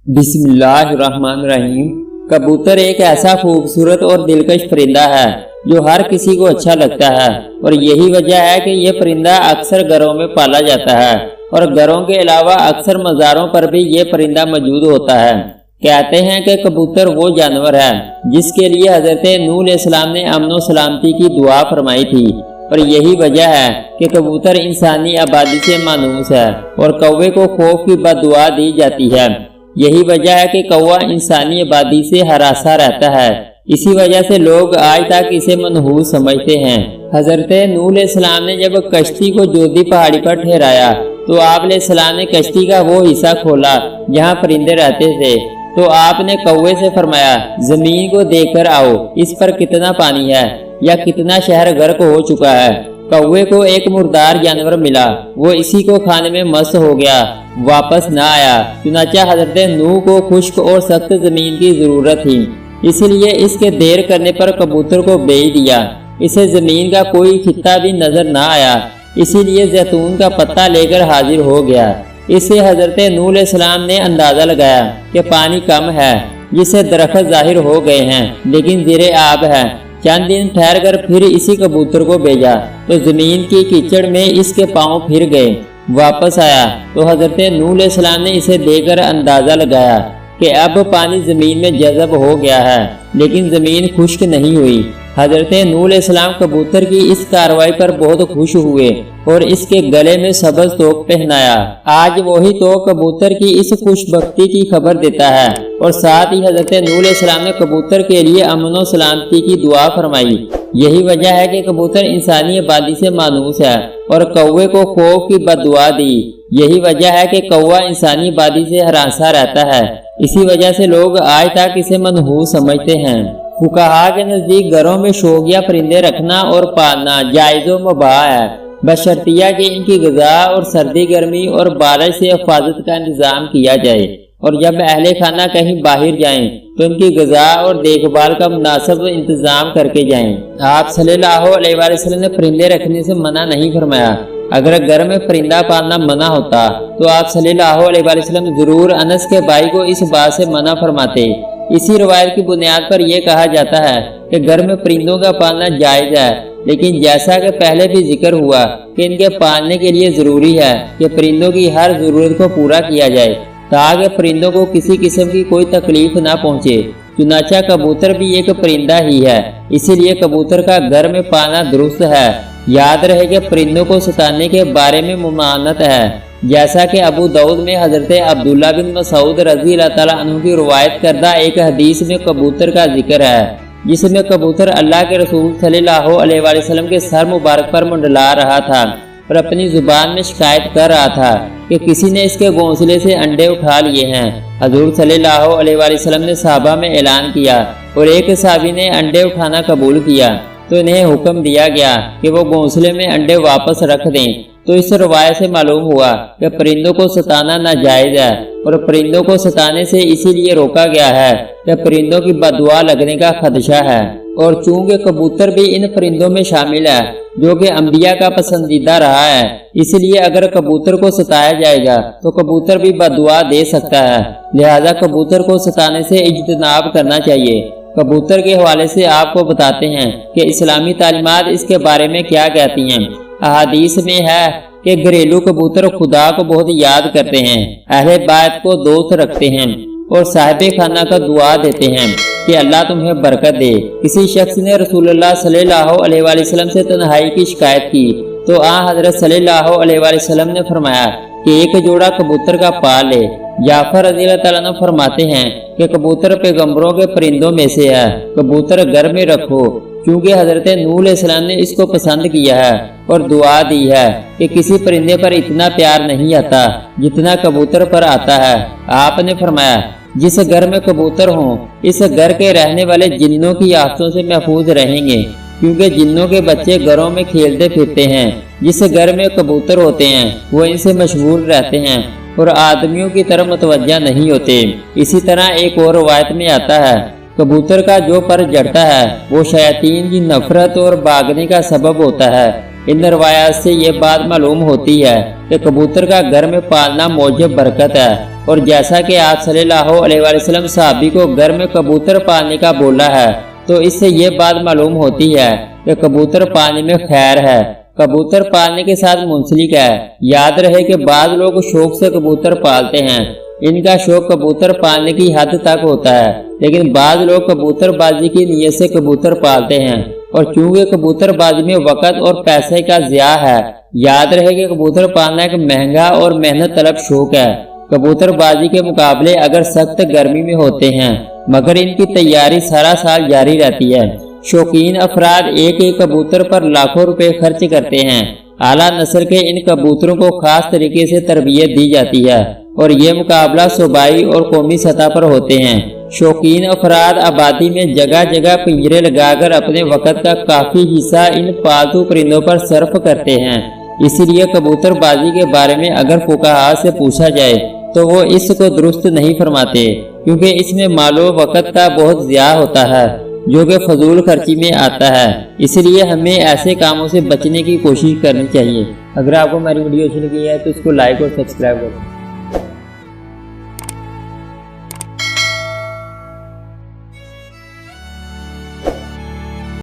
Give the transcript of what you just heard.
बिस्मिल्लाहिर्रहमानिर्रहीम। कबूतर एक ऐसा खूबसूरत और दिलकश परिंदा है जो हर किसी को अच्छा लगता है और यही वजह है कि यह परिंदा अक्सर घरों में पाला जाता है और घरों के अलावा अक्सर मज़ारों पर भी ये परिंदा मौजूद होता है। कहते हैं कि कबूतर वो जानवर है जिसके लिए हज़रत नूह अलैहिस्सलाम ने अमन और सलामती की दुआ फरमाई थी और यही वजह है कि कबूतर इंसानी आबादी से मानूस है और कौवे को खौफ की बददुआ दी जाती है। यही वजह है कि कौवा इंसानी आबादी से हरासा रहता है। इसी वजह से लोग आज तक इसे मनहूस समझते हैं। हजरत नूह अलैहिस्सलाम ने जब कश्ती को जोदी पहाड़ी पर ठहराया तो आप अलैहिस्सलाम ने कश्ती का वो हिस्सा खोला जहाँ परिंदे रहते थे, तो आपने कौवे से फरमाया, जमीन को देखकर आओ, इस पर कितना पानी है या कितना शहर गर्क हो चुका है। कौवे को एक मुर्दार जानवर मिला, वो इसी को खाने में मस्त हो गया, वापस न आया। चुनाचा हजरत नूह को खुश्क और सख्त जमीन की जरूरत थी, इसलिए इसके देर करने पर कबूतर को बेच दिया। इसे जमीन का कोई खित्ता भी नजर न आया, इसीलिए जैतून का पत्ता लेकर हाजिर हो गया। इससे हजरत नूह अलैहिस्सलाम ने अंदाजा लगाया कि पानी कम है, जिससे दरख्त जाहिर हो गए हैं लेकिन ज़ेरे आब है। चंद दिन ठहर कर फिर इसी कबूतर को भेजा तो जमीन की कीचड़ में इसके पांव फिर गए। वापस आया तो हजरत नूह अलैहिस्सलाम ने इसे देखकर अंदाजा लगाया कि अब पानी जमीन में जज़ब हो गया है, लेकिन जमीन खुश्क नहीं हुई। हजरत नूह अलैहिस्सलाम कबूतर की इस कार्रवाई पर बहुत खुश हुए और इसके गले में सब्ज़ तोक पहनाया। आज वही तो कबूतर की इस खुशबख्ती की खबर देता है और साथ ही हजरत नूह अलैहिस्सलाम ने कबूतर के लिए अमन और सलामती की दुआ फरमाई। यही वजह है कि कबूतर इंसानी आबादी से मानूस है और कौवे को खौफ की बददुआ दी। यही वजह है कि कौवा इंसानी आबादी से हरासा रहता है, इसी वजह से लोग आज तक इसे मनहूस समझते हैं। फुकाहा के नज़दीक घरों में शौकिया परिंदे रखना और पालना जायज़ व मुबाह है, बशर्तिया कि इनकी ग़िज़ा और सर्दी गर्मी और बारिश से हिफाजत का इंतज़ाम किया जाए और जब अहले खाना कहीं बाहर जाएं तो इनकी ग़िज़ा और देखभाल का मुनासिब इंतज़ाम करके जाएं। आप सल्लल्लाहु अलैहि वसल्लम ने परिंदे रखने से मना नहीं फरमाया। अगर घर में परिंदा पालना मना होता तो आप सल्लल्लाहु अलैहि वसल्लम ज़रूर अनस के भाई को इस बात से मना फरमाते। इसी रवायत की बुनियाद पर यह कहा जाता है कि घर में परिंदों का पालना जायज़ है, लेकिन जैसा कि पहले भी जिक्र हुआ कि इनके पालने के लिए ज़रूरी है कि परिंदों की हर ज़रूरत को पूरा किया जाए ताकि परिंदों को किसी किस्म की कोई तकलीफ ना पहुँचे। चुनाचा कबूतर भी एक परिंदा ही है, इसीलिए कबूतर का घर में पालना दुरुस्त है। याद रहे कि परिंदों को सताने के बारे में मुमानत है, जैसा कि अबू दाऊद में हजरत अब्दुल्ला बिन मसूद रज़ी अल्लाह तआला अन्हु की रिवायत करदा एक हदीस में कबूतर का जिक्र है, जिसमें कबूतर अल्लाह के रसूल सल्लल्लाहु अलैहि वसल्लम के सर मुबारक पर मंडला रहा था और अपनी जुबान में शिकायत कर रहा था कि किसी ने इसके घोंसले से अंडे उठा लिए हैं। हजूर सल्लल्लाहु अलैहि वसल्लम ने सहाबा में ऐलान किया और एक सहाबी ने अंडे उठाना कबूल किया तो इन्हें हुक्म दिया गया कि वो घोंसले में अंडे वापस रख दें। तो इस रवायत से मालूम हुआ कि परिंदों को सताना नाजायज है और परिंदों को सताने से इसीलिए रोका गया है कि परिंदों की बददुआ लगने का खदशा है। और चूंकि कबूतर भी इन परिंदों में शामिल है जो कि अंबिया का पसंदीदा रहा है, इसलिए अगर कबूतर को सताया जाएगा तो कबूतर भी बददुआ दे सकता है। लिहाजा कबूतर को सताने से इज्तनाब करना चाहिए। कबूतर के हवाले से आपको बताते हैं कि इस्लामी तालीमात इसके बारे में क्या कहती हैं। अहादीस में है कि घरेलू कबूतर खुदा को बहुत याद करते हैं, अहले बैत को दोस्त रखते हैं और साहिब खाना का दुआ देते हैं कि अल्लाह तुम्हें बरकत दे। किसी शख्स ने रसूलुल्लाह सल्लल्लाहु अलैहि वसल्लम से तन्हाई की शिकायत की तो हज़रत सल्लल्लाहु अलैहि वसल्लम ने फरमाया कि एक जोड़ा कबूतर का पाल ले। जाफर रज़ी अल्लाह तआला अन्हु फरमाते हैं कि कबूतर पैगंबरों के परिंदों में से है, कबूतर घर में रखो, क्योंकि हजरत नूह अलैहिस्सलाम ने इसको पसंद किया है और दुआ दी है कि किसी परिंदे पर इतना प्यार नहीं आता जितना कबूतर पर आता है। आपने फरमाया, जिस घर में कबूतर हों इस घर के रहने वाले जिन्नों की आफतों से महफूज रहेंगे, क्योंकि जिन्नों के बच्चे घरों में खेलते फिरते हैं। जिस घर में कबूतर होते हैं वो इनसे मशगूल रहते हैं और आदमियों की तरफ मुतवज्जा नहीं होते। इसी तरह एक और रवायत में आता है, कबूतर का जो पर जड़ता है वो शैतान की नफरत और भागने का सबब होता है। इन रवायात से ये बात मालूम होती है कि कबूतर का घर में पालना मौजब बरकत है और जैसा कि आप सल्लल्लाहु अलैहि वसल्लम सहाबी को घर में कबूतर पालने का बोला है, तो इससे ये बात मालूम होती है कि कबूतर पालने में खैर है, कबूतर पालने के साथ मुंसलिक है। याद रहे कि बाद लोग शौक से कबूतर पालते हैं, इनका शौक कबूतर पालने की हद तक होता है, लेकिन बाद लोग कबूतरबाजी की नीयत से कबूतर पालते हैं। और चूंकि कबूतरबाजी में वक्त और पैसे का ज़िया है, याद रहे कि कबूतर पालना एक महंगा और मेहनत तलब शौक है। कबूतरबाजी के मुकाबले अगर सख्त गर्मी में होते हैं, मगर इनकी तैयारी सारा साल जारी रहती है। शौकीन अफराद एक एक कबूतर पर लाखों रुपए खर्च करते हैं। आला नस्ल के इन कबूतरों को खास तरीके से तरबियत दी जाती है और ये मुकाबला सूबाई और कौमी सतह पर होते हैं। शौकीन अफराद आबादी में जगह जगह पिंजरे लगाकर अपने वक़्त का काफ़ी हिस्सा इन पालतू परिंदों पर सर्फ करते हैं। इसीलिए कबूतरबाजी के बारे में अगर फुकाहा से पूछा जाए तो वो इसको दुरुस्त नहीं फरमाते, क्योंकि इसमें मालो वक़्त का बहुत ज़िया होता है जो कि फजूल खर्ची में आता है। इसलिए हमें ऐसे कामों से बचने की कोशिश करनी चाहिए। अगर आपको हमारी वीडियो अच्छी लगी है तो इसको लाइक और सब्सक्राइब करें।